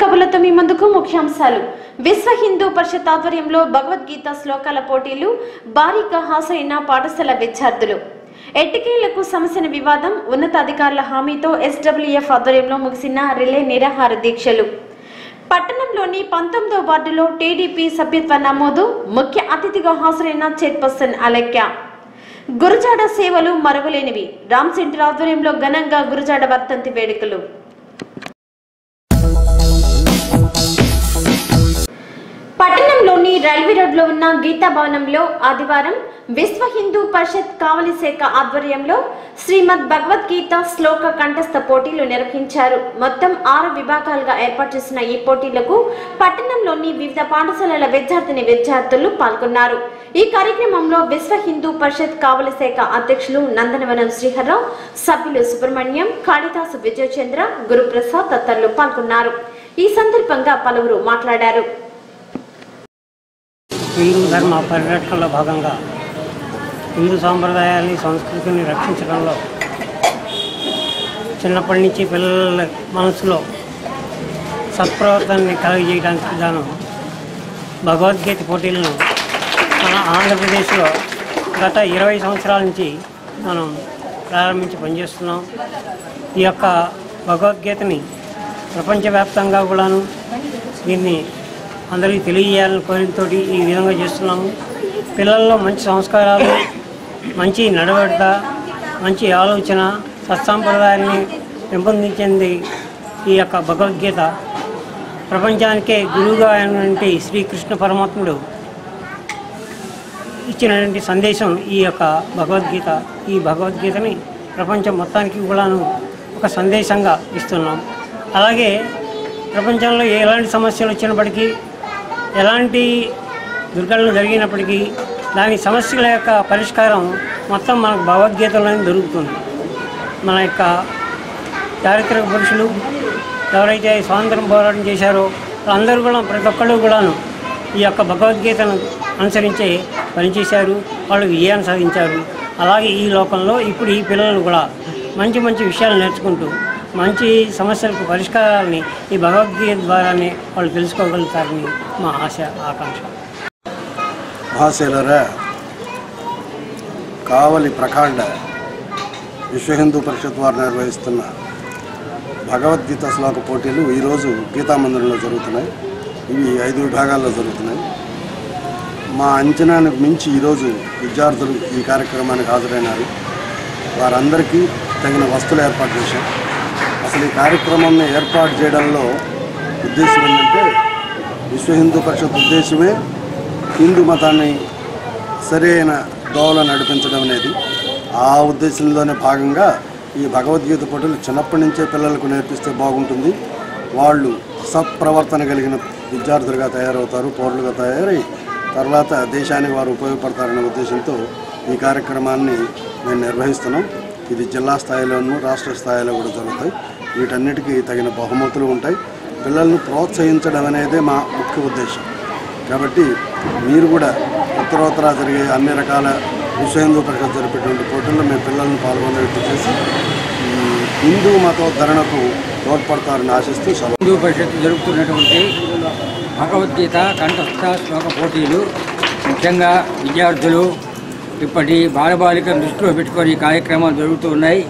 కబులతో మీ ముందుకు ముఖ్యాంశాలు. విశ్వ హిందూ పరిషత్ ఆధ్వర్యంలో భగవద్గీత శ్లోకాల పోటీలు భారీగా హాజరైన పాఠశాల విద్యార్థులు. ఎట్టకేలకు సమస్యల వివాదం ఉన్నతాధికారుల హామీతో SWF ఆధ్వర్యంలో ముగిసిన రిలే నిరాహార దీక్షలు. పట్టణంలోని 19వ వార్డులో టీడీపీ సభ్యత్వ నమోదు. ముఖ్య అతిథిగా హాజరైన చైర్పర్సన్ అలెక్య. గురజాడ సేవలు మరువలేనివి. రామ్ సెంటర్ ఆధ్వర్యంలో ఘనంగా గురజాడ వర్ధంతి వేడుకలు. పట్టణంలోని రైల్వే రోడ్లో ఉన్న గీతా భవనంలో ఆదివారం విశ్వ హిందూ పరిషత్ కావలి శాఖ ఆధ్వర్యంలో శ్రీమద్ భగవద్గీత శ్లోక కంఠస్థ పోటీలు నిర్వహించారు. మొత్తం 6 విభాగాలుగా ఏర్పాటు చేసిన ఈ పోటీలకు పట్టణంలోని వివిధ పాఠశాలల విద్యార్థులు పాల్గొన్నారు. ఈ కార్యక్రమంలో విశ్వ హిందూ పరిషత్ కావలి శాఖ అధ్యక్షులు నందనవనం శ్రీహర్రావు, సభ్యులు సుబ్రహ్మణ్యం, కాళిదాసు విజయచంద్ర, గురుప్రసాద్ తదితరులు పాల్గొన్నారు. ఈ సందర్భంగా పలువురు మాట్లాడారు. హిందూ ధర్మ పరిరక్షణలో భాగంగా హిందూ సాంప్రదాయాన్ని సంస్కృతిని రక్షించడంలో చిన్నప్పటి నుంచి పిల్లల మనసులో సత్ప్రవర్తనని కలుగజేయడానికి గాను భగవద్గీత పోటీలను మన ఆంధ్రప్రదేశ్లో గత 20 సంవత్సరాల నుంచి మనం ప్రారంభించి పనిచేస్తున్నాం. ఈ యొక్క భగవద్గీతని ప్రపంచవ్యాప్తంగా కూడాను దీన్ని అందరికీ తెలియజేయాలని కోరికతో ఈ విధంగా చేస్తున్నాము. పిల్లల్లో మంచి సంస్కారాలు, మంచి నడవడిక, మంచి ఆలోచన, సత్సాంప్రదాయాన్ని పెంపొందించింది ఈ యొక్క భగవద్గీత. ప్రపంచానికే గురువుగా అయినటువంటి శ్రీకృష్ణ పరమాత్ముడు ఇచ్చినటువంటి సందేశం ఈ యొక్క భగవద్గీత. ఈ భగవద్గీతని ప్రపంచం మొత్తానికి కూడాను ఒక సందేశంగా ఇస్తున్నాం. అలాగే ప్రపంచంలో ఎలాంటి సమస్యలు వచ్చినప్పటికీ, ఎలాంటి దుర్ఘటనలు జరిగినప్పటికీ దాని సమస్యల యొక్క పరిష్కారం మొత్తం మనకు భగవద్గీతలోనే దొరుకుతుంది. మన యొక్క చారిత్రక పురుషులు ఎవరైతే స్వాతంత్రం పోరాటం చేశారో అందరూ కూడా, ప్రతి ఒక్కళ్ళు కూడాను ఈ యొక్క భగవద్గీతను అనుసరించే పనిచేశారు. వాళ్ళు విజయాన్ని సాధించారు. అలాగే ఈ లోకంలో ఇప్పుడు ఈ పిల్లలు కూడా మంచి మంచి విషయాలు నేర్చుకుంటూ మంచి సమస్యలకు పరిష్కారాలని ఈ భగవద్గీత ద్వారానే వాళ్ళు తెలుసుకోగలుగుతారని మా ఆశ, ఆకాంక్ష. మహాశైలరా, కావలి ప్రకాండ విశ్వ హిందూ పరిషత్ వారు నిర్వహిస్తున్న భగవద్గీత శ్లోక పోటీలు ఈరోజు గీతామందిరంలో జరుగుతున్నాయి. ఇవి 5 విభాగాల్లో జరుగుతున్నాయి. మా అంచనానికి మించి ఈరోజు విద్యార్థులు ఈ కార్యక్రమానికి హాజరైనారు. వారందరికీ తగిన వస్తువులు ఏర్పాటు చేశాం. అసలు ఈ కార్యక్రమాన్ని ఏర్పాటు చేయడంలో ఉద్దేశం ఏంటంటే, విశ్వ హిందూ పరిషత్ ఉద్దేశమే హిందూ మతాన్ని సరైన దోవలో నడిపించడం అనేది. ఆ ఉద్దేశంలోనే భాగంగా ఈ భగవద్గీత పోటీలు చిన్నప్పటి నుంచే పిల్లలకు నేర్పిస్తే బాగుంటుంది. వాళ్ళు సత్ప్రవర్తన కలిగిన విద్యార్థులుగా తయారవుతారు, పౌరులుగా తయారై తర్వాత దేశానికి వారు ఉపయోగపడతారనే ఉద్దేశంతో ఈ కార్యక్రమాన్ని మేము నిర్వహిస్తున్నాం. ఇది జిల్లా స్థాయిలోనూ రాష్ట్ర స్థాయిలో కూడా జరుగుతాయి. వీటన్నిటికీ తగిన బహుమతులు ఉంటాయి. పిల్లలను ప్రోత్సహించడం అనేదే మా ముఖ్య ఉద్దేశం. కాబట్టి మీరు కూడా ఉత్తరోత్తర జరిగే అన్ని రకాల విశ్వ హిందూ పరిషత్ జరిపేటువంటి పోటీల్లో మీ పిల్లలను పాల్గొనేట్టు చేసి హిందూ మతోద్ధరణకు తోడ్పడతారని ఆశిస్తూ హిందూ పరిషత్ జరుపుతున్నటువంటి భగవద్గీత కంఠస్థ శ్లోక పోటీలు ముఖ్యంగా విద్యార్థులు ఇప్పటి బాలబాలికను దృష్టిలో పెట్టుకొని ఈ కార్యక్రమాలు జరుగుతూ ఉన్నాయి.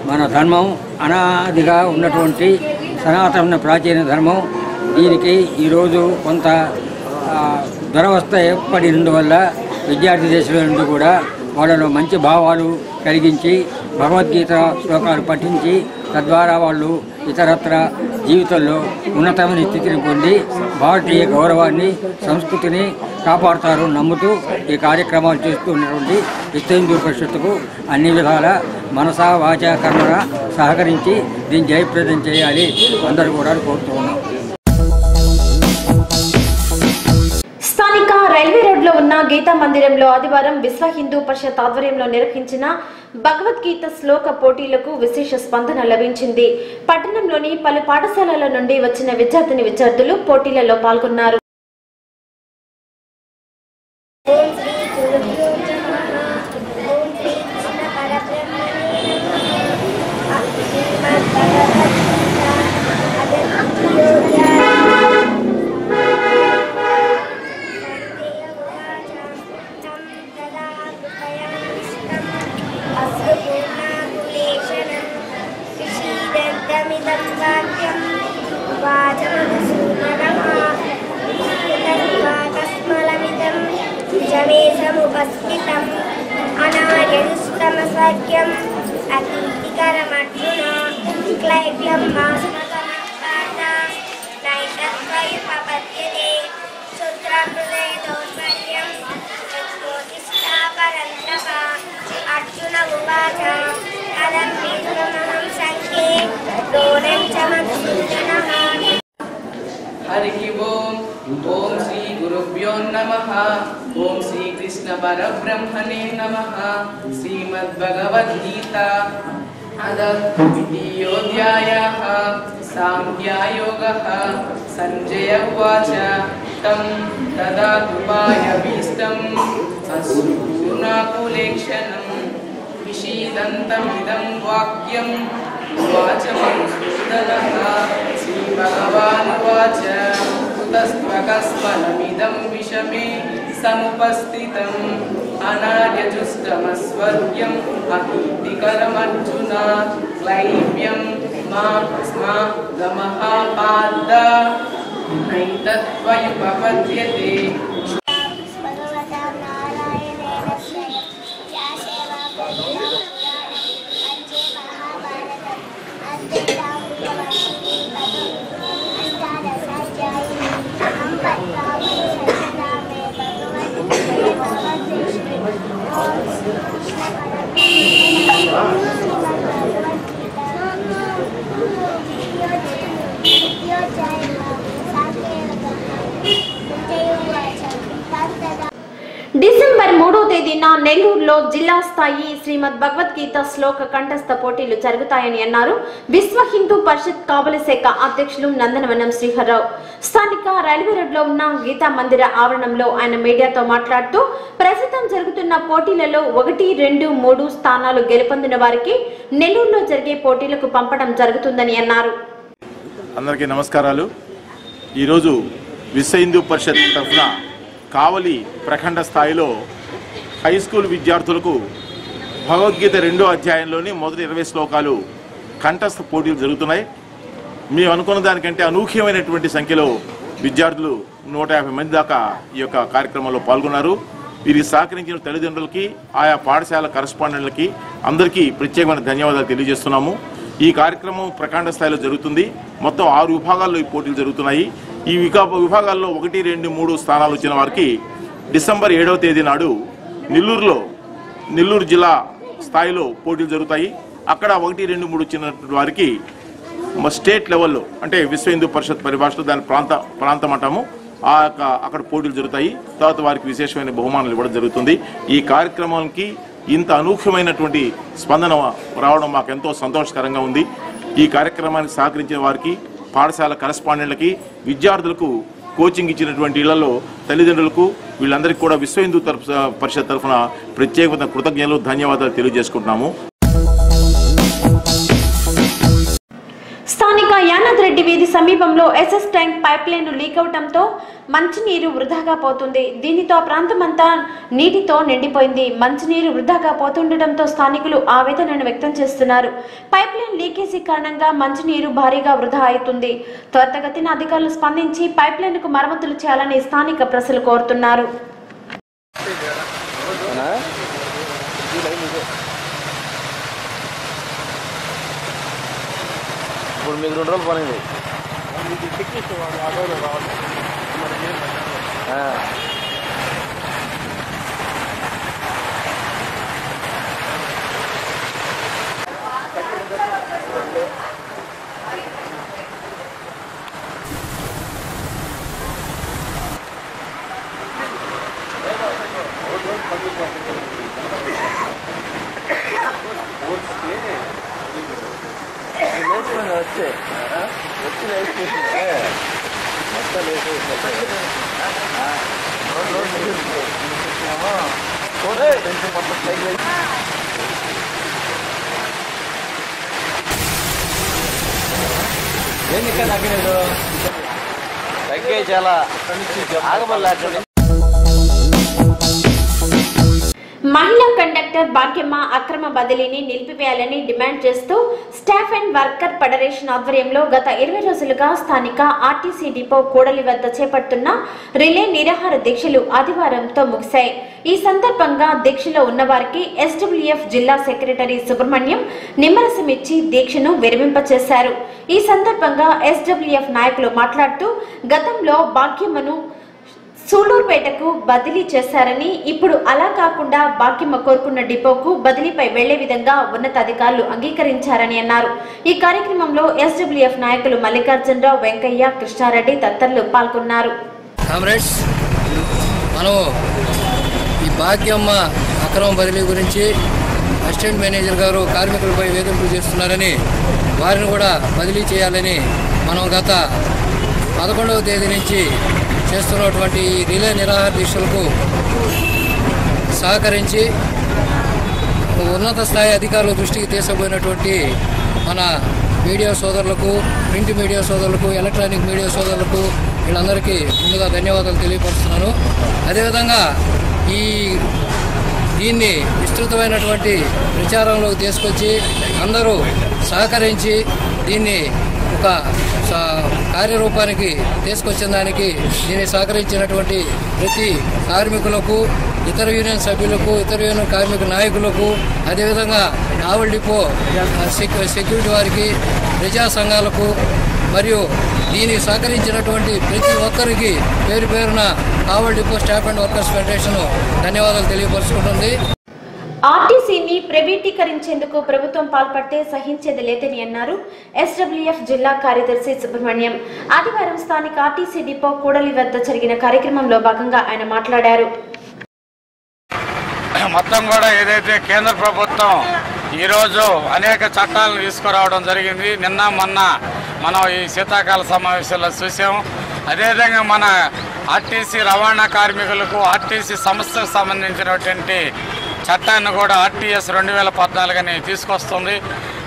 మన ధర్మం అనాదిగా ఉన్నటువంటి సనాతన ప్రాచీన ధర్మం. దీనికి ఈరోజు కొంత దురవస్థ ఏర్పడినందువల్ల విద్యార్థి దేశంలో నుండి కూడా వాళ్ళలో మంచి భావాలు కలిగించి భగవద్గీత శ్లోకాలు పఠించి తద్వారా వాళ్ళు ఇతరత్ర జీవితంలో ఉన్నతమైన స్థితిని పొంది భారతీయ గౌరవాన్ని, సంస్కృతిని కాపాడుతారు నమ్ముతూ ఈ కార్యక్రమాలు చేస్తున్నటువంటి విశ్వ హిందూ పరిషత్తుకు అన్ని విధాల మనసా వాచా కర్మగా సహకరించి దీన్ని జయప్రదం చేయాలి అందరూ కూడా కోరుతూ ఉన్నాం. స్థానిక రైల్వే రోడ్లో ఉన్న గీతా మందిరంలో ఆదివారం విశ్వ హిందూ పరిషత్ ఆధ్వర్యంలో నిర్వహించిన భగవద్గీత శ్లోక పోటీలకు విశేష స్పందన లభించింది. పట్టణంలోని పలు పాఠశాలల నుండి వచ్చిన విద్యార్థులు పోటీలలో పాల్గొన్నారు. Yeah. స్వర్గం అకీర్తికరమర్జున క్లైవ్యం మాస్మగమత్పాత నైతత్వయుపపద్యతే సూత్రహృదయ దౌర్బల్యం యజ్ఞోతిష్టాపరంతప అర్జున ఉవాచ అలం విష్ణుమహం సంఖ్యే దోరం చ మధుసూదనః. हरि ओम ओम श्री गुरुभ्यो नमः। ओम श्री कृष्ण परब्रह्मणे नमः। श्रीमद्भगवद्गीता अथ द्वितीयोऽध्यायः सांख्ययोगः। संजय उवाच तं तदा कृपायाभीष्टम् अश्रुपूर्णाकुलेक्षणं विषीदन्तमिदं वाक्यम् उवाच मधुसूदनः। श्रीभगवानुवाच कुतस्त्वकस्मलमिदं विषमे समुपस्थितम् अनार्यजुष्टमस्वर्ग्यम् अकीर्तिकरमर्जुन क्लैव्यं मा स्मा गमः पाद नैतत्त्वयुपपद्यते। డిసెంబర్ 3వ తేదీన నెల్లూరులో జిల్లా స్థాయి శ్రీమద్ భగవద్గీత శ్లోక కంఠస్థ పోటీలు జరుగుతాయని అన్నారు విశ్వ హిందూ పరిషత్ కావలి శాఖ అధ్యక్షులు నందనవనం శ్రీహర్రావు. స్థానిక రైల్వే రోడ్లో ఉన్న గీతా మందిర ఆవరణంలో ఆయన మీడియాతో మాట్లాడుతూ ప్రస్తుతం జరుగుతున్న పోటీలలో 1, 2, 3 స్థానాలు గెలుపొందిన వారికి నెల్లూరులో జరిగే పోటీలకు పంపడం జరుగుతుందని అన్నారు. అందరికీ నమస్కారాలు. ఈరోజు విశ్వ హిందూ పరిషత్ తరఫున కావలి ప్రఖండ స్థాయిలో హై స్కూల్ విద్యార్థులకు భగవద్గీత 2వ అధ్యాయంలోని మొదటి 20 శ్లోకాలు కంఠస్థ పోటీలు జరుగుతున్నాయి. మేము అనుకున్న దానికంటే అనూహ్యమైనటువంటి సంఖ్యలో విద్యార్థులు 150 మంది దాకా ఈ యొక్క కార్యక్రమంలో పాల్గొన్నారు. వీరికి సహకరించిన తల్లిదండ్రులకి, ఆయా పాఠశాల కరస్పాండెంట్లకి అందరికీ ప్రత్యేకమైన ధన్యవాదాలు తెలియజేస్తున్నాము. ఈ కార్యక్రమం ప్రఖండ స్థాయిలో జరుగుతుంది. మొత్తం 6 విభాగాల్లో ఈ పోటీలు జరుగుతున్నాయి. ఈ విభాగాల్లో 1, 2, 3 స్థానాలు వచ్చిన వారికి డిసెంబర్ 7వ తేదీ నాడు నెల్లూరు జిల్లా స్థాయిలో పోటీలు జరుగుతాయి. అక్కడ 1, 2, 3 వచ్చిన వారికి స్టేట్ లెవెల్లో అంటే విశ్వ హిందూ పరిషత్ పరిభాషలో దాని ప్రాంతం అంటాము, అక్కడ పోటీలు జరుగుతాయి. తర్వాత వారికి విశేషమైన బహుమానాలు ఇవ్వడం జరుగుతుంది. ఈ కార్యక్రమానికి ఇంత అనూహ్యమైనటువంటి స్పందన రావడం మాకు ఎంతో సంతోషకరంగా ఉంది. ఈ కార్యక్రమానికి సహకరించిన వారికి, పాఠశాల కరస్పాండెంట్లకి, విద్యార్థులకు కోచింగ్ ఇచ్చినటువంటి ఇళ్లలో తల్లిదండ్రులకు వీళ్ళందరికీ కూడా విశ్వ హిందూ పరిషత్ తరఫున ప్రత్యేకమైన కృతజ్ఞతలు, ధన్యవాదాలు తెలియజేసుకుంటున్నాము. స్థానిక యానాద్ రెడ్డి వీధి సమీపంలో SS tank pipeline leak అవడంతో మంచినీరు వృధాగా పోతుంది. దీనితో ఆ ప్రాంతమంతా నీటితో నిండిపోయింది. మంచినీరు వృధాగా పోతుండటంతో స్థానికులు ఆవేదనను వ్యక్తం చేస్తున్నారు. పైప్ లైన్ లీకేజీ కారణంగా మంచినీరు భారీగా వృధా అవుతుంది. త్వరితగతిన అధికారులు స్పందించి పైప్ లైన్ కు మరమ్మతులు చేయాలని స్థానిక ప్రజలు కోరుతున్నారు. ఇప్పుడు మీకు 2 రోజులు పనింది. వచ్చి మొత్తం తగ్గే చాలా ఆగమల్లా. మహిళా కండక్టర్ భాగ్యమ్మ అక్రమ బదిలీని నిలిపివేయాలని డిమాండ్ చేస్తూ స్టాఫ్ అండ్ వర్కర్ ఫెడరేషన్ ఆధ్వర్యంలో గత 20 రోజులుగా స్థానిక ఆర్టీసీ డిపో కూడలి వద్ద చేపడుతున్న రిలే నిరాహార దీక్షలు ఆదివారంతో ముగిశాయి. ఈ సందర్భంగా దీక్షలో ఉన్నవారికి ఎస్డబ్ల్యూఎఫ్ జిల్లా సెక్రటరీ సుబ్రహ్మణ్యం నిమ్మరసం ఇచ్చి దీక్షను విరమింపచేశారు. ఈ సందర్భంగా ఎస్డబ్ల్యూఎఫ్ నాయకులు మాట్లాడుతూ గతంలో భాగ్యమ్మను సూలూరుపేటకు బదిలీ చేశారని, ఇప్పుడు అలా కాకుండా భాగ్యమ్మ కోరుకున్న డిపోకు బదిలీపై వెళ్లే విధంగా ఉన్నతాధికారులు అంగీకరించారని అన్నారు. ఈ కార్యక్రమంలో ఎస్డబ్ల్యూఎఫ్ నాయకులు మల్లికార్జునరావు, వెంకయ్య, కృష్ణారెడ్డి తదితరులు పాల్గొన్నారు. కామ్రేడ్స్, మనం ఈ భాగ్యమ్మ అక్రమ బదిలీ గురించి అసిస్టెంట్ మేనేజర్ గారు కార్మికులపై వేధింపులు చేస్తున్నారని, వారిని కూడా బదిలీ చేయాలని మనం గత 11వ తేదీ నుంచి చేస్తున్నటువంటి రిలే నిరాహార దీక్షలకు సహకరించి ఉన్నత స్థాయి అధికారుల దృష్టికి తీసుకుపోయినటువంటి మన మీడియా సోదరులకు, ప్రింట్ మీడియా సోదరులకు, ఎలక్ట్రానిక్ మీడియా సోదరులకు వీళ్ళందరికీ ముందుగా ధన్యవాదాలు తెలియపరుస్తున్నాను. అదేవిధంగా దీన్ని విస్తృతమైనటువంటి ప్రచారంలోకి తీసుకొచ్చి అందరూ సహకరించి దీన్ని ఒక కార్యరూపానికి తీసుకొచ్చిన దానికి దీన్ని సహకరించినటువంటి ప్రతి కార్మికులకు, ఇతర యూనియన్ సభ్యులకు, ఇతర యూనియన్ కార్మిక నాయకులకు, అదేవిధంగా నావల్ డిపో సెక్యూరిటీ వారికి, ప్రజా సంఘాలకు మరియు దీనికి సహకరించినటువంటి ప్రతి ఒక్కరికి పేరు పేరున naval depot staff and workers federation ధన్యవాదాలు తెలియపరుచుకుంటుంది. ఆర్టీసీని ప్రైవేటీకరించేందుకు ప్రభుత్వం పాల్పడితే సహించేది లేదని అన్నారు ఎస్డబ్ల్యూఎఫ్ జిల్లా కార్యదర్శి సుబ్రహ్మణ్యం. ఆదివారం స్థానిక ఆర్టీసీ డిపో కూడలి వద్ద జరిగిన కార్యక్రమంలో భాగంగా ఆయన మాట్లాడారు. మొత్తం కూడా ఏదైతే కేంద్ర ప్రభుత్వం ఈరోజు అనేక చట్టాలను తీసుకురావడం జరిగింది. నిన్న మొన్న మనం ఈ శీతాకాల సమావేశాల్లో చూసాం. అదేవిధంగా మన ఆర్టీసీ రవాణా కార్మికులకు ఆర్టీసీ సంస్థకు సంబంధించినటువంటి చట్టాన్ని కూడా ఆర్టీఎస్ 2014 అని తీసుకొస్తుంది.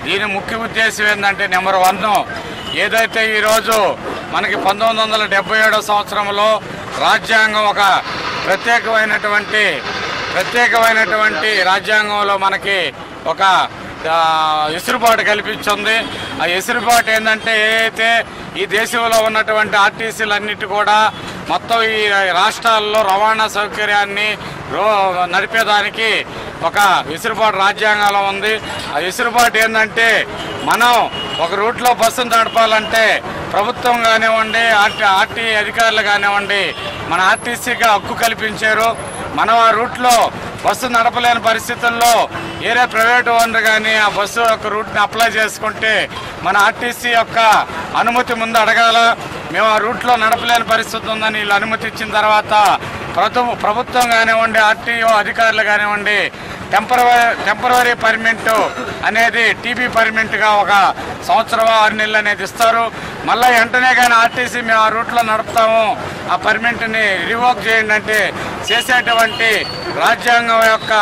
దీని ముఖ్య ఉద్దేశం ఏంటంటే నెంబర్ 1, ఏదైతే ఈరోజు మనకి 1977 సంవత్సరంలో రాజ్యాంగం ఒక ప్రత్యేకమైనటువంటి రాజ్యాంగంలో మనకి ఒక ఎసురుబాటు కల్పించింది. ఆ ఎసురుబాటు ఏంటంటే ఏదైతే ఈ దేశంలో ఉన్నటువంటి ఆర్టీసీలన్నిటి కూడా మొత్తం ఈ రాష్ట్రాల్లో రవాణా సౌకర్యాన్ని నడిపేదానికి ఒక వెసులుబాటు రాజ్యాంగంలో ఉంది. ఆ వెసులుబాటు ఏంటంటే మనం ఒక రూట్లో బస్సును నడపాలంటే ప్రభుత్వం కానివ్వండి, ఆర్టీ అధికారులు కానివ్వండి మన ఆర్టీసీగా హక్కు కల్పించారు. మనం ఆ రూట్లో బస్సు నడపలేని పరిస్థితుల్లో ఏరే ప్రైవేట్ ఓనర్ కానీ ఆ బస్సు యొక్క రూట్ని అప్లై చేసుకుంటే మన ఆర్టీసీ యొక్క అనుమతి ముందు అడగాల. మేము ఆ రూట్లో నడపలేని పరిస్థితి ఉందని వీళ్ళు అనుమతి ఇచ్చిన తర్వాత ప్రభుత్వం కానివ్వండి, ఆర్టీఓ అధికారులు కానివ్వండి టెంపరరీ పర్మిట్ అనేది టీబీ పర్మిట్గా 1 సంవత్సరం 6 నెలలు అనేది ఇస్తారు. మళ్ళీ వెంటనే కానీ ఆర్టీసీ మేము ఆ రూట్లో నడుపుతాము, ఆ పర్మిట్ని రివోక్ చేయండి అంటే చేసేటువంటి రాజ్యాంగం యొక్క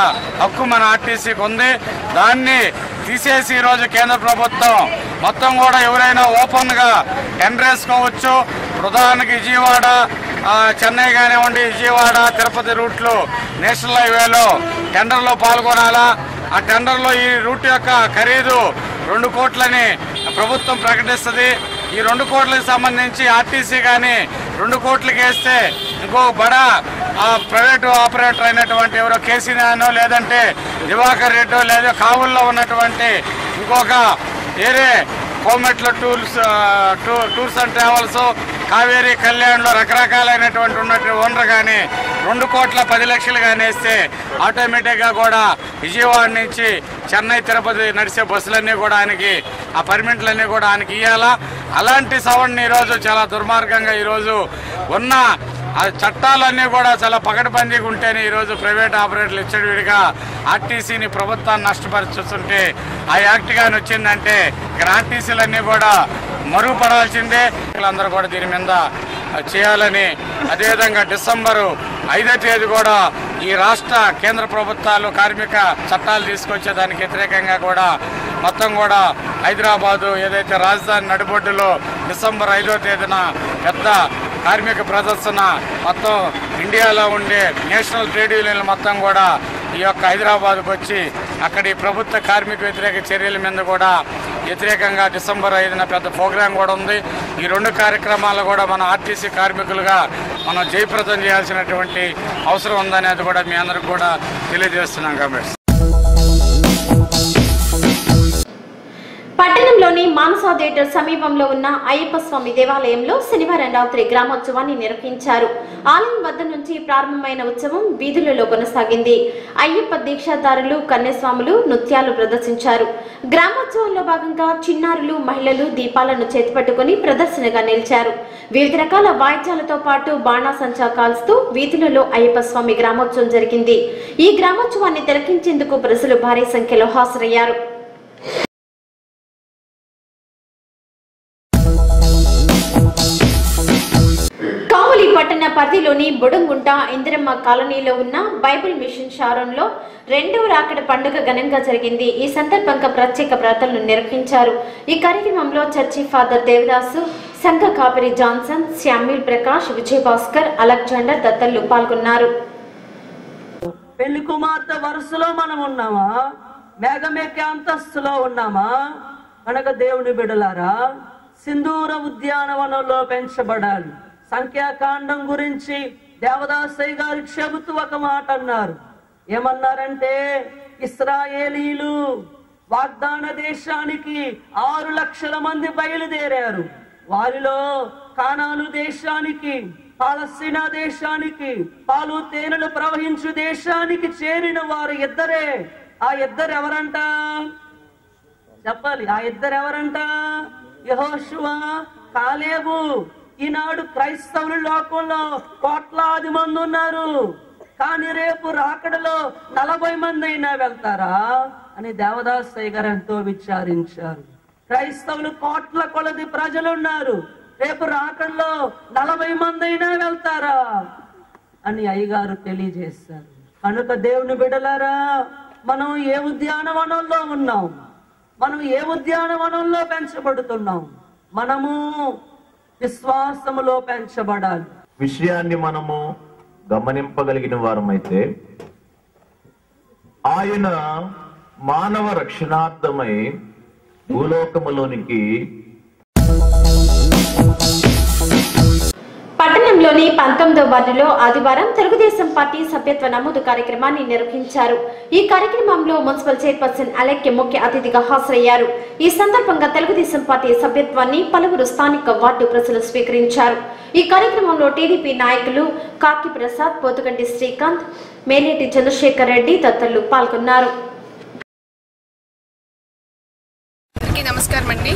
హక్కు మన ఆర్టీసీకి ఉంది. దాన్ని తీసేసి ఈరోజు కేంద్ర ప్రభుత్వం మొత్తం కూడా ఎవరైనా ఓపెన్గా టెండర్ వేసుకోవచ్చు. ఉదాహరణకి విజయవాడ, చెన్నై కానివ్వండి, విజయవాడ, తిరుపతి రూట్లు నేషనల్ హైవేలో టెండర్లో పాల్గొనాలా. ఆ టెండర్లో ఈ రూట్ యొక్క ఖరీదు 2 కోట్లని ప్రభుత్వం ప్రకటిస్తుంది. ఈ 2 కోట్లకు సంబంధించి ఆర్టీసీ కానీ 2 కోట్లకి వేస్తే ఇంకో బడా ప్రైవేటు ఆపరేటర్ అయినటువంటి ఎవరో కేసీనానో లేదంటే దివాకర్ రెడ్డో లేదా కావుల్లో ఉన్నటువంటి ఇంకొక ఏరే కోమెట్ల టూర్స్ అండ్ ట్రావెల్స్, కావేరీ కళ్యాణ్లో రకరకాలైనటువంటి ఉన్నటువంటి ఓనర్ కానీ 2 కోట్ల 10 లక్షలు కానీ వేస్తే ఆటోమేటిక్గా కూడా విజయవాడ నుంచి చెన్నై, తిరుపతి నడిచే బస్సులన్నీ కూడా ఆయనకి ఆ పర్మిట్లన్నీ కూడా ఆయనకి ఇవ్వాలా. అలాంటి సవరణని ఈరోజు చాలా దుర్మార్గంగా ఈరోజు ఉన్న ఆ చట్టాలన్నీ కూడా చాలా పకడ్బందీగా ఉంటేనే ఈరోజు ప్రైవేట్ ఆపరేటర్లు ఇచ్చడివిడిగా ఆర్టీసీని ప్రభుత్వాన్ని నష్టపరుచుతుంటే ఆ యాక్ట్ కానీ వచ్చిందంటే ఇక్కడ ఆర్టీసీలన్నీ కూడా మరుగుపడాల్సిందే. అందరూ కూడా దీని మీద చేయాలని, అదేవిధంగా డిసెంబరు 5వ తేదీ కూడా ఈ రాష్ట్ర కేంద్ర ప్రభుత్వాలు కార్మిక చట్టాలు తీసుకొచ్చేదానికి వ్యతిరేకంగా కూడా మొత్తం కూడా హైదరాబాదు ఏదైతే రాజధాని నడిబొడ్డులో డిసెంబర్ 5వ తేదీన పెద్ద కార్మిక ప్రదర్శన మొత్తం ఇండియాలో ఉండే నేషనల్ ట్రేడ్ యూనియన్లు మొత్తం కూడా ఈ యొక్క హైదరాబాద్కు వచ్చి అక్కడి ప్రభుత్వ కార్మిక వ్యతిరేక చర్యల మీద కూడా వ్యతిరేకంగా డిసెంబర్ 5న పెద్ద ప్రోగ్రాం కూడా ఉంది. ఈ 2 కార్యక్రమాలు కూడా మన ఆర్టీసీ కార్మికులుగా మనం జయప్రదం చేయాల్సినటువంటి అవసరం ఉందనేది కూడా మీ అందరికి కూడా తెలియజేస్తున్నాం. కాబట్టి పట్టణంలోని మానసా థియేటర్ సమీపంలో ఉన్న అయ్యప్ప స్వామి దేవాలయంలో శనివారం రాత్రి గ్రామోత్సవాన్ని నిర్వహించారు. ఆలయం వద్ద నుంచి ప్రారంభమైన ఉత్సవం వీధులలో కొనసాగింది. అయ్యప్ప దీక్షాదారులు కన్యస్వాములు నృత్యాలు ప్రదర్శించారు. గ్రామోత్సవంలో భాగంగా చిన్నారులు మహిళలు దీపాలను చేతిపట్టుకుని ప్రదర్శనగా నిలిచారు. వివిధ రకాల వాయిద్యాలతో పాటు బాణాసంచా కాల్స్తూ వీధులలో అయ్యప్ప స్వామి గ్రామోత్సవం జరిగింది. ఈ గ్రామోత్సవాన్ని తిలకించేందుకు ప్రజలు భారీ సంఖ్యలో హాజరయ్యారు. పట్టణ పరిధిలోని బుడంగుంట ఇందిరమ్మ కాలనీలో ఉన్న బైబిల్ మిషన్ షారోన్లో 2వ రాకడ పండుగ ఘనంగా జరిగింది. ఈ సందర్భంగా ప్రత్యేక ప్రార్థనలు నిర్వహించారు. ఈ కార్యక్రమంలో చర్చి ఫాదర్ దేవదాసు, సంఘ కాపరి Johnson, Samuel Prakash, Vijayabhaskar, Alexander దత్తలు పాల్గొన్నారు. పెళ్లి కుమార్తె వరుసలో మనం ఉన్నామా, మేఘమేక అంతస్తులో ఉన్నామా? అనగా దేవుని బిడలారా, సింధూర ఉద్యానవనంలో పెంచబడాలి. సంఖ్యాకాండం గురించి దేవదాసయ్య గారు చెబుతూ ఒక మాట అన్నారు. ఏమన్నారంటే, ఇశ్రాయేలీలు వాగ్దాన దేశానికి 6 లక్షల మంది బయలుదేరారు. వారిలో కానాను దేశానికి, పాలస్తీనా దేశానికి, పాలు తేనెలు ప్రవహించు దేశానికి చేరిన వారు ఇద్దరే. ఆ ఇద్దరు ఎవరంట చెప్పాలి. ఆ ఇద్దరు ఎవరంట? యెహోషువ, కాలేబు. ఈనాడు క్రైస్తవుల లోకంలో కోట్లాది మంది ఉన్నారు, కానీ రేపు రాకడలో 40 మంది అయినా వెళ్తారా అని దేవదాసయ్య గారు ఎంతో విచారించారు. క్రైస్తవులు కోట్ల కొలది ప్రజలు ఉన్నారు, రేపు రాకడలో 40 మంది అయినా వెళ్తారా అని అయ్యగారు తెలియజేశారు. కనుక దేవుని బిడ్డలారా, మనం ఏ ఉద్యానవనంలో ఉన్నాం? మనం ఏ ఉద్యానవనంలో పెంచబడుతున్నాం? మనము విశ్వాసములో పెంచబడాలి. విషయాన్ని మనము గమనింపగలిగిన వారమైతే, ఆయన మానవ రక్షణార్థమై భూలోకములోనికి పట్టణంలోని 19వ వార్డులో ఆదివారం తెలుగుదేశం పార్టీ సభ్యత్వ నమోదు కార్యక్రమాన్ని నిర్వహించారు. ఈ కార్యక్రమంలో మున్సిపల్ చైర్పర్సన్ అలెక్కి ముఖ్య అతిథిగా హాజరయ్యారు. ఈ సందర్భంగా తెలుగుదేశం పార్టీ సభ్యత్వాన్ని పలువురు స్థానిక వార్డు ప్రజలు స్వీకరించారు. ఈ కార్యక్రమంలో టీడీపీ నాయకులు కాకి ప్రసాద్, పోతుగంటి శ్రీకాంత్, మేలేటి చంద్రశేఖర్ రెడ్డి తదితరులు పాల్గొన్నారు. నమస్కారం అండి.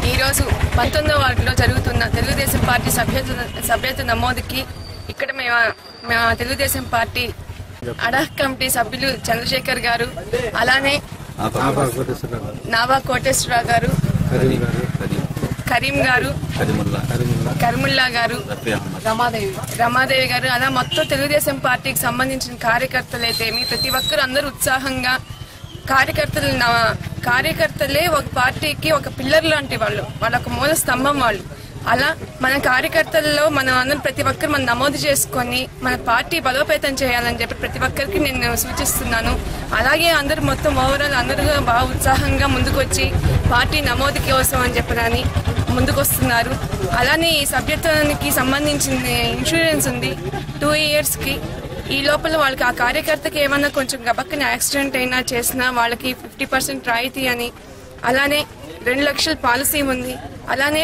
ఈరోజు 19వ వార్డులో జరుగుతున్న తెలుగుదేశం పార్టీ సభ్యత్వ నమోదుకి ఇక్కడ మేము తెలుగుదేశం పార్టీ అడాక్ కమిటీ సభ్యులు చంద్రశేఖర్ గారు, అలానే నావా కోటేశ్వరరావు గారు, కరీం గారు, కరిముల్లా గారు, రమాదేవి గారు, అలా మొత్తం తెలుగుదేశం పార్టీకి సంబంధించిన కార్యకర్తలు అయితే ప్రతి ఒక్కరు అందరూ ఉత్సాహంగా కార్యకర్తలే ఒక పార్టీకి ఒక పిల్లర్ లాంటి వాళ్ళు, వాళ్ళ ఒక మూల స్తంభం వాళ్ళు. అలా మన కార్యకర్తల్లో మనం అందరం ప్రతి ఒక్కరు మనం నమోదు చేసుకొని మన పార్టీ బలోపేతం చేయాలని చెప్పి ప్రతి ఒక్కరికి నేను సూచిస్తున్నాను. అలాగే అందరూ మొత్తం ఓవరాల్ అందరూ బాగా ఉత్సాహంగా ముందుకు వచ్చి పార్టీ నమోదు కోసం అని చెప్పని ముందుకు వస్తున్నారు. అలానే ఈ సభ్యత్వానికి సంబంధించిన ఇన్సూరెన్స్ ఉంది 2 yearsకి. ఈ లోపల వాళ్ళకి ఆ కార్యకర్తకి ఏమన్నా కొంచెం గబక్కన యాక్సిడెంట్ అయినా చేసినా వాళ్ళకి 50% రాయితీ అని, అలానే 2 లక్షల పాలసీ ఉంది. అలానే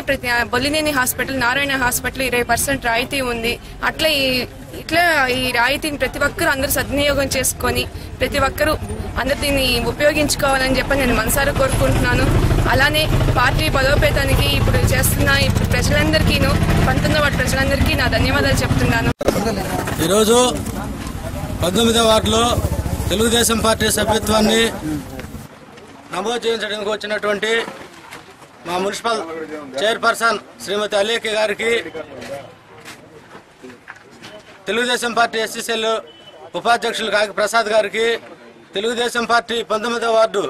బొల్లినేని హాస్పిటల్, నారాయణ హాస్పిటల్ 20% రాయితీ ఉంది. ఇట్లా ఈ రాయితీని ప్రతి ఒక్కరూ అందరూ సద్వినియోగం చేసుకొని ప్రతి ఒక్కరూ అందరు దీన్ని ఉపయోగించుకోవాలని చెప్పి నేను మనసారా కోరుకుంటున్నాను. అలానే పార్టీ బలోపేతానికి ఇప్పుడు ప్రజలందరికీను 19వ వార్డు ప్రజలందరికీ నా ధన్యవాదాలు చెప్తున్నాను. ఈరోజు 19వ వార్డులో తెలుగుదేశం పార్టీ సభ్యత్వాన్ని నమోదు చేయించడానికి వచ్చినటువంటి మా మున్సిపల్ చైర్పర్సన్ శ్రీమతి అలీకి గారికి, తెలుగుదేశం పార్టీ ఎస్సీసీఎల్ ఉపాధ్యక్షులు కాకి ప్రసాద్ గారికి, తెలుగుదేశం పార్టీ 19వ ward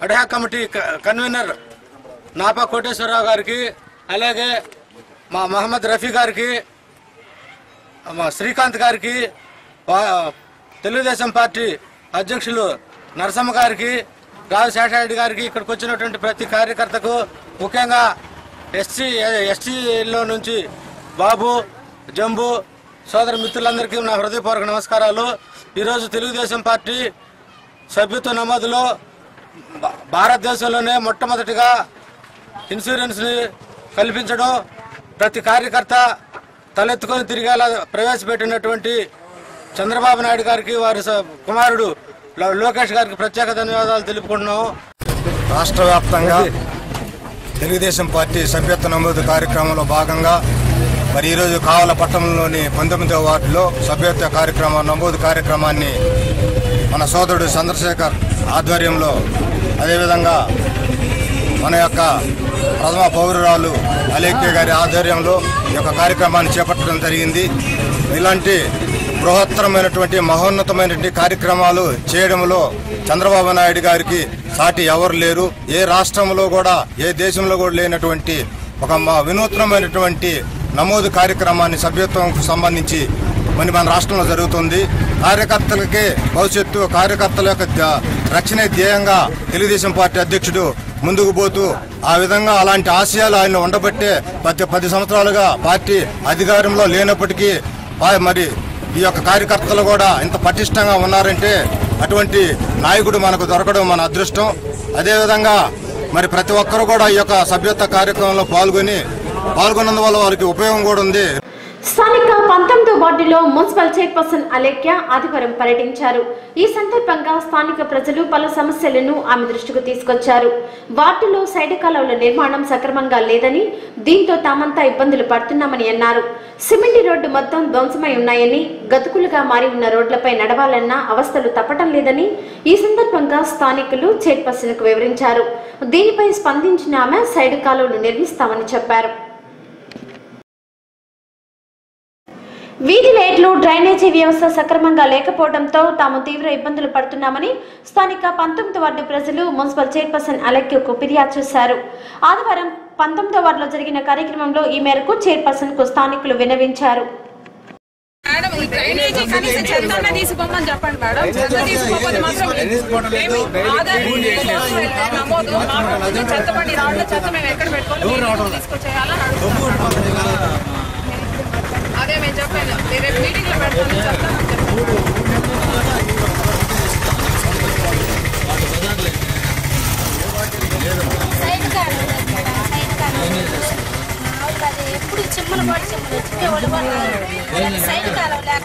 ad hoc committee convener Napa Koteswararao గారికి, అలాగే మా మహమ్మద్ రఫీ గారికి, మా శ్రీకాంత్ గారికి, తెలుగుదేశం పార్టీ అధ్యక్షులు నరసమ్మ గారికి, రావు శేషారెడ్డి గారికి, ఇక్కడికి వచ్చినటువంటి ప్రతి కార్యకర్తకు, ముఖ్యంగా ఎస్టీలో నుంచి బాబు, జంబు సోదర మిత్రులందరికీ నా హృదయపూర్వక నమస్కారాలు. ఈరోజు తెలుగుదేశం పార్టీ సభ్యత్వ నమోదులో భారతదేశంలోనే మొట్టమొదటిగా ఇన్సూరెన్స్ని కల్పించడం, ప్రతి కార్యకర్త తలెత్తుకొని తిరిగేలా ప్రవేశపెట్టినటువంటి చంద్రబాబు నాయుడు గారికి, వారి కుమారుడు లోకేష్ గారికి ప్రత్యేక ధన్యవాదాలు తెలుపుకుంటున్నాము. రాష్ట్ర వ్యాప్తంగా తెలుగుదేశం పార్టీ సభ్యత్వ నమోదు కార్యక్రమంలో భాగంగా మరి ఈరోజు కావల పట్టణంలోని 19వ వార్డులో సభ్యత్వ నమోదు కార్యక్రమాన్ని మన సోదరుడు చంద్రశేఖర్ ఆధ్వర్యంలో, అదేవిధంగా మన యొక్క ప్రథమ పౌరురాలు అలేఖ్య గారి ఆధ్వర్యంలో ఈ యొక్క కార్యక్రమాన్ని చేపట్టడం జరిగింది. ఇలాంటి బృహత్తరమైనటువంటి మహోన్నతమైనటువంటి కార్యక్రమాలు చేయడంలో చంద్రబాబు నాయుడు గారికి సాటి ఎవరు లేరు. ఏ రాష్ట్రంలో కూడా, ఏ దేశంలో కూడా లేనటువంటి ఒక వినూత్నమైనటువంటి నమోదు కార్యక్రమాన్ని సభ్యత్వంకు సంబంధించి మన రాష్ట్రంలో జరుగుతుంది. కార్యకర్తలకే భవిష్యత్తు, కార్యకర్తల యొక్క రక్షణే ధ్యేయంగా తెలుగుదేశం పార్టీ అధ్యక్షుడు ముందుకు పోతూ ఆ విధంగా అలాంటి ఆశయాలు ఆయన ఉండబట్టే 10 సంవత్సరాలుగా పార్టీ అధికారంలో లేనప్పటికీ మరి ఈ యొక్క కార్యకర్తలు కూడా ఇంత పటిష్టంగా ఉన్నారంటే అటువంటి నాయకుడు మనకు దొరకడం మన అదృష్టం. అదేవిధంగా మరి ప్రతి ఒక్కరు కూడా ఈ యొక్క సభ్యత్వ కార్యక్రమంలో పాల్గొన్నందువల్ల వారికి ఉపయోగం కూడా ఉంది. స్థానిక 19వ వార్డులో మున్సిపల్ చైర్పర్సన్ అలేఖ్య ఆదివారం పర్యటించారు. ఈ సందర్భంగా స్థానిక ప్రజలు పలు సమస్యలను ఆమె దృష్టికి తీసుకొచ్చారు. వార్డులో సైడ్ కాలువల నిర్మాణం సక్రమంగా లేదని, దీంతో తామంతా ఇబ్బందులు పడుతున్నామని అన్నారు. సిమెంట్ రోడ్డు మొత్తం ధ్వంసమై ఉన్నాయని, గతుకులుగా మారి ఉన్న రోడ్లపై నడవాలన్నా అవస్థలు తప్పటం లేదని ఈ సందర్భంగా స్థానికులు చైర్పర్సన్ కు వివరించారు. దీనిపై స్పందించిన ఆమె సైడ్ కాలువలు నిర్మిస్తామని చెప్పారు. వీధి లైట్లు, డ్రైనేజీ వ్యవస్థ సక్రమంగా లేకపోవడంతో తాము తీవ్ర ఇబ్బందులు పడుతున్నామని స్థానిక 19వ వార్డు ప్రజలు మున్సిపల్ చైర్పర్సన్ అలేఖ్యకు ఫిర్యాదు చేశారు. ఆదివారం 19వ వార్డులో జరిగిన కార్యక్రమంలో ఈ మేరకు చైర్పర్సన్ కు స్థానికులు విన్నవించారు. అదే మేము చెప్పాను, రేపు మీటింగ్ లో పెడతాను ఎప్పుడు చిమ్మలు పడి సైడ్ కాలం లేక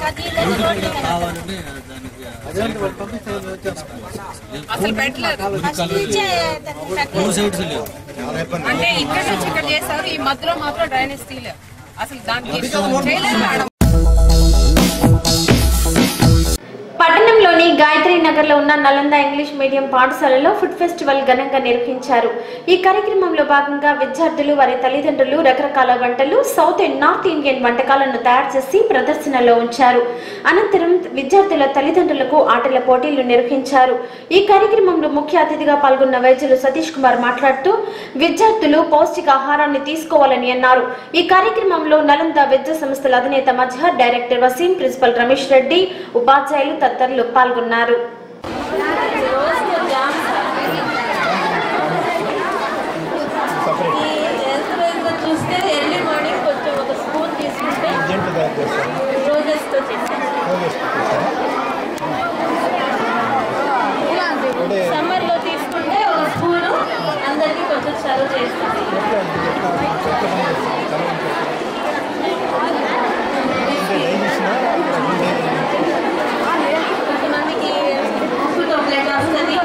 అసలు పెట్టలేదు. అంటే ఇక్కడ నుంచి ఇక్కడ చేశారు, ఈ మధ్యలో మాత్రం డ్రైనేజ్ తీయలేదు. అసలు దానికి చేయలేదు మేడం. పట్టణంలోని గాయత్రి నగర్ లో ఉన్న నలంద ఇంగ్లీష్ మీడియం పాఠశాలలో ఫుడ్ ఫెస్టివల్ ఘనంగా నిర్వహించారు. ఈ కార్యక్రమంలో భాగంగా విద్యార్థులు, వారి తల్లిదండ్రులు రకరకాల వంటలు, సౌత్ అండ్ నార్త్ ఇండియన్ వంటకాలను తయారు చేసి ప్రదర్శనలో ఉంచారు. అనంతరం విద్యార్థుల తల్లిదండ్రులకు ఆటల పోటీలు నిర్వహించారు. ఈ కార్యక్రమంలో ముఖ్య అతిథిగా పాల్గొన్న వైద్యులు సతీష్ కుమార్ మాట్లాడుతూ విద్యార్థులు పౌష్టికాహారాన్ని తీసుకోవాలని అన్నారు. ఈ కార్యక్రమంలో నలంద విద్యా సంస్థల అధినేత మధ్య డైరెక్టర్ వసీం, ప్రిన్సిపల్ రమేష్ రెడ్డి, ఉపాధ్యాయులు తదితరులు పాల్గొన్నారు. చూస్తే ఎర్లీ మార్నింగ్ కొంచెం ఒక స్పూన్ తీసుకుంటే రోజెస్తో సమ్మర్లో తీసుకుంటే ఒక స్పూను అందరికీ కొంచెం సర్వ్ చేస్తుంది. కొంతమందికి ఫుడ్ ప్లేట్ వస్తుంది,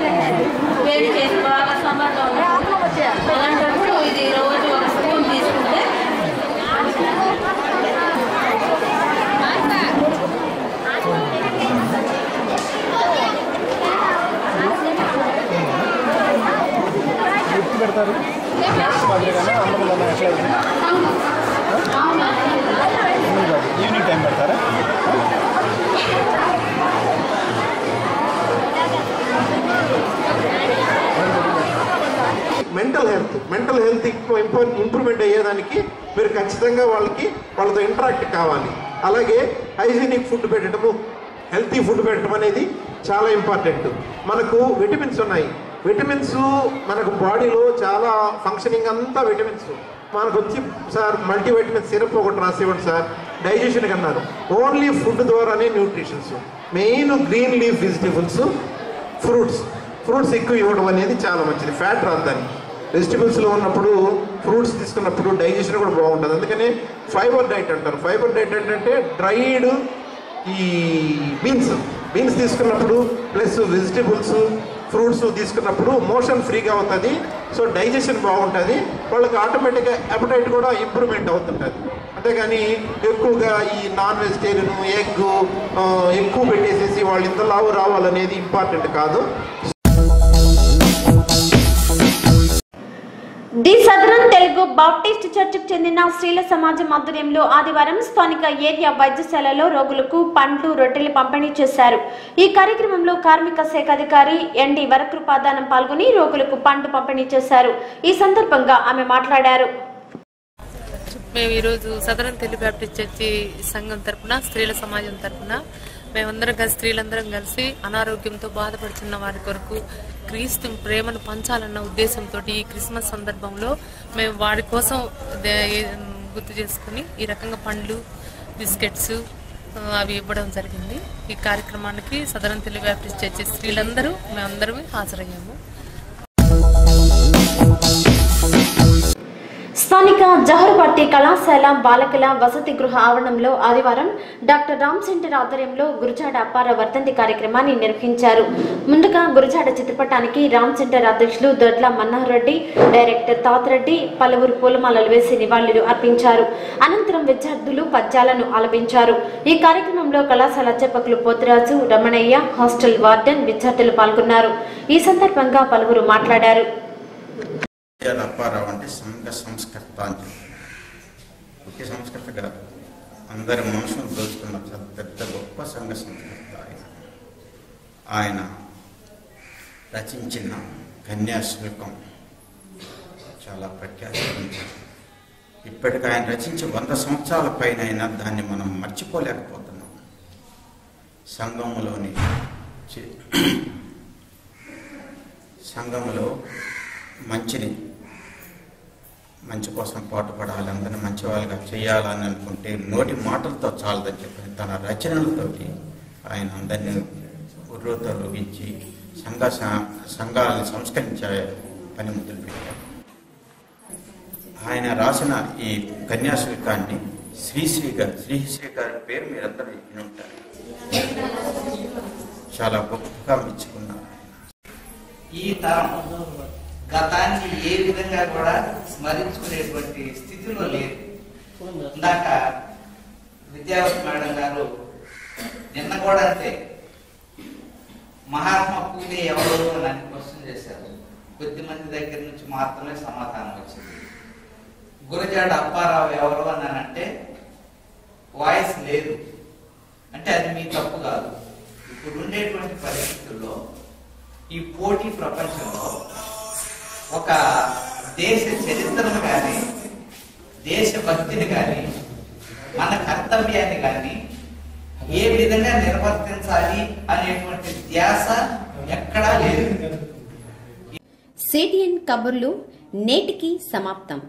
వేడి చేసి బాగా సమ్మర్లో అలాంటప్పుడు ఇది రోజు ఒక స్పూన్ తీసుకుంటే పెడతారు. ఈవినింగ్ టైం పెడతారా? మెంటల్ హెల్త్ ఇంప్రూవ్మెంట్ అయ్యేదానికి మీరు ఖచ్చితంగా వాళ్ళతో ఇంటరాక్ట్ కావాలి. అలాగే హైజీనిక్ ఫుడ్ పెట్టడము, హెల్తీ ఫుడ్ పెట్టడం అనేది చాలా ఇంపార్టెంట్. మనకు విటమిన్స్ ఉన్నాయి. విటమిన్స్ మనకు బాడీలో చాలా ఫంక్షనింగ్ అంతా విటమిన్స్. మనకు వచ్చి సార్ మల్టీవిటమిన్ సిరప్ ఒకటి రాసివ్వండి సార్ డైజెషన్కి అన్నారు. ఓన్లీ ఫుడ్ ద్వారానే nutritions. Main green leaf vegetables, fruits ఎక్కువ ఇవ్వడం అనేది చాలా మంచిది. ఫ్యాట్ రాద్దాన్ని వెజిటబుల్స్లో ఉన్నప్పుడు ఫ్రూట్స్ తీసుకున్నప్పుడు డైజెషన్ కూడా బాగుంటుంది. అందుకనే ఫైబర్ డైట్ అంటారు. ఫైబర్ డైట్ ఏంటంటే డ్రైడ్ ఈ బీన్స్ తీసుకున్నప్పుడు ప్లస్ వెజిటబుల్స్ ఫ్రూట్స్ తీసుకున్నప్పుడు మోషన్ ఫ్రీగా అవుతుంది. సో డైజెషన్ బాగుంటుంది. వాళ్ళకి ఆటోమేటిక్గా అపటైట్ కూడా ఇంప్రూవ్మెంట్ అవుతుంటుంది. అంతేగాని ఎక్కువగా ఈ నాన్ వెజిటేరియన్ ఎగ్ ఎక్కువ పెట్టేసేసి వాళ్ళు ఇంత లావు రావాలనేది ఇంపార్టెంట్ కాదు. ది సదరన్ తెలుగు బాప్టిస్ట్ చర్చికి చెందిన స్త్రీల సమాజం ఆధ్వర్యంలో ఆదివారం స్థానిక ఏరియా వైద్యశాలలో రోగులకు పండ్లు, రొట్టెలు పంపిణీ చేశారు. ఈ కార్యక్రమంలో కార్మిక శాఖ అధికారి ఎన్డి వరకృపాదానం పాల్గొని రోగులకు పండ్లు పంపిణీ చేశారు. ఈ సందర్భంగా ఆమె మాట్లాడారు. మేము ఈరోజు సదరన్ తెలుగు బాప్టిస్ట్ చర్చి సంఘం తరఫున, స్త్రీల సమాజం తరఫున మేమందరం కలిసి స్త్రీలందరం కలిసి అనారోగ్యంతో బాధపడుతున్న వారి కొరకు క్రీస్తు ప్రేమను పంచాలన్న ఉద్దేశంతో ఈ క్రిస్మస్ సందర్భంలో మేము వారి కోసం గుర్తు చేసుకుని ఈ రకంగా పండ్లు, బిస్కెట్స్ అవి ఇవ్వడం జరిగింది. ఈ కార్యక్రమానికి సదరన్ తెలుగు బాప్టిస్ట్ చర్చి స్త్రీలందరూ మేమందరం హాజరయ్యాము. స్థానిక జహర్పట్టి కళాశాల బాలకుల వసతి గృహ ఆవరణంలో ఆదివారం డాక్టర్ రామ్ సెంటర్ ఆధ్వర్యంలో గురజాడ అప్పారావు వర్ధంతి కార్యక్రమాన్ని నిర్వహించారు. ముందుగా గురజాడ చిత్రపటానికి రామ్ సెంటర్ అధ్యక్షులు దొడ్ల మన్నారెడ్డి, డైరెక్టర్ తాతిరెడ్డి పలువురు పూలమాలలు వేసి నివాళులు అర్పించారు. అనంతరం విద్యార్థులు పద్యాలను ఆలపించారు. ఈ కార్యక్రమంలో కళాశాల అధ్యాపకులు పోతురాజు, రమణయ్య, హాస్టల్ వార్డెన్, విద్యార్థులు పాల్గొన్నారు. ఈ సందర్భంగా పలువురు మాట్లాడారు. అప్పారావు అంటే సంఘ సంస్కర్త అని ముఖ్య సంస్కర్త కాదు, అందరి మనసును దోచుకున్న పెద్ద గొప్ప సంఘ సంస్కర్త ఆయన రచించిన కన్యాశుల్కం చాలా ప్రఖ్యాతి. ఇప్పటికి ఆయన రచించి 100 సంవత్సరాల పైన అయినా దాన్ని మనం మర్చిపోలేకపోతున్నాం. సంఘంలో మంచి కోసం పాటుపడాలి, అందరినీ మంచి వాళ్ళగా చేయాలని అనుకుంటే నోటి మాటలతో చాలదని చెప్పి తన రచనలతోటి ఆయన అందరినీ ఉర్రూతలూగించి సంఘాలను సంస్కరించే పని మొదలుపెట్టారు. ఆయన రాసిన ఈ కన్యాశుల్కాన్ని శ్రీశ్రీ గారి పేరు మీరందరూ విని ఉంటారు. చాలా గొప్పగా మెచ్చుకున్నారు. ఈ తరం గతాన్ని ఏ విధంగా కూడా స్మరించుకునేటువంటి స్థితిలో లేదు. ఇందాక విద్యావతి మేడం గారు నిన్న కూడా అంతే మహాత్మా పూలే ఎవరు అని క్వశ్చన్ చేశారు. కొద్ది మంది దగ్గర నుంచి మాత్రమే సమాధానం వచ్చింది. గురజాడ అప్పారావు ఎవరు అన్నానంటే వాయిస్ లేదు అంటే అది మీ తప్పు కాదు. ఇప్పుడు ఉండేటువంటి పరిస్థితుల్లో ఈ పోటీ ప్రపంచంలో ఒక దేశ చరిత్రను కానీ, దేశభక్తిని కానీ, మన కర్తవ్యాన్ని కానీ ఏ విధంగా నిర్వర్తించాలి అనేటువంటి ధ్యాస ఎక్కడా లేదు. సిటిఎన్ కబుర్లు నేటికి సమాప్తం.